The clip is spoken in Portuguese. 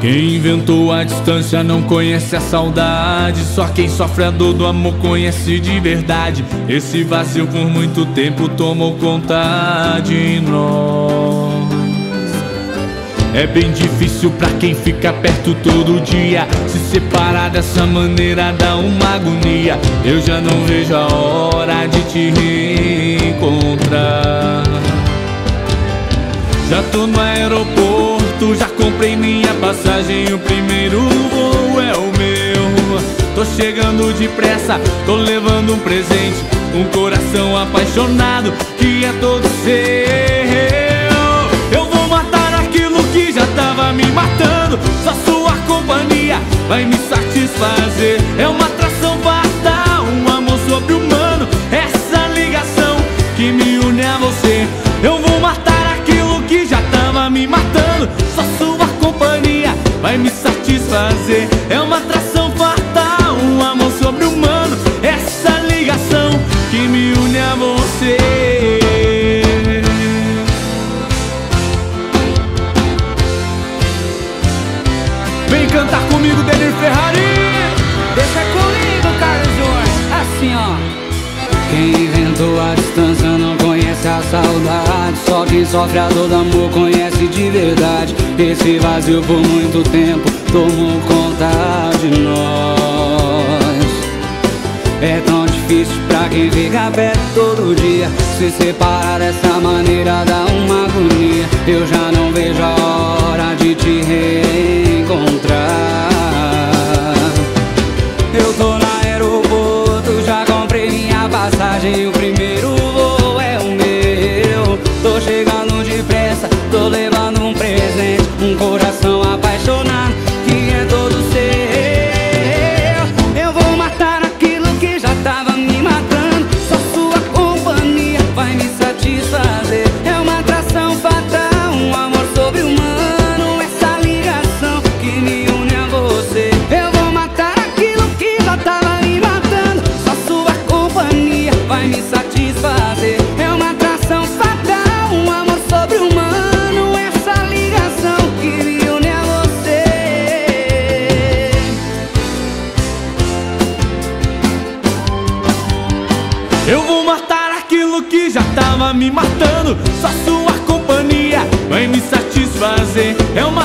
Quem inventou a distância não conhece a saudade. Só quem sofre a dor do amor conhece de verdade. Esse vazio por muito tempo tomou conta de nós. É bem difícil pra quem fica perto todo dia. Se separar dessa maneira dá uma agonia. Eu já não vejo a hora de te reencontrar. Já tô no aeroporto, já comprei minha passagem. O primeiro voo é o meu. Tô chegando depressa, tô levando um presente, um coração apaixonado que é todo seu. Eu vou matar aquilo que já tava me matando. Só sua companhia vai me satisfazer. É uma atração fatal, um amor sobre-humano. Essa ligação que me une a você. Eu vou matar aquilo que já tava me matando. Só sua companhia vai me satisfazer. É uma atração fatal, um amor sobre-humano. Essa ligação que me une a você. Vem cantar comigo, Denir Ferrari. Deixa comigo, Carlos Jorge. Assim, ó. Quem inventou a distância não conhece a saudade. Só quem sofre a dor do amor conhece de verdade. Esse vazio por muito tempo tomou conta de nós. É tão difícil pra quem fica perto todo dia. Se separar dessa maneira dá uma agonia. Eu já não vejo a hora de te reencontrar. Eu tô no aeroporto, já comprei minha passagem. O primeiro voo é o meu. Tô chegando depressa, tô levando um presente, um coração apaixonado que é todo seu. Eu vou matar aquilo que já tava me matando. Só sua companhia vai me satisfazer. É uma atração fatal, um amor sobre-humano. Essa ligação que me une a você. Eu vou matar aquilo que já tava me matando. Só sua companhia vai me satisfazer. É uma atração fatal, um amor sobre-humano. Essa ligação que me une a você. Eu vou matar aquilo que já tava me matando. Só sua companhia vai me satisfazer. É uma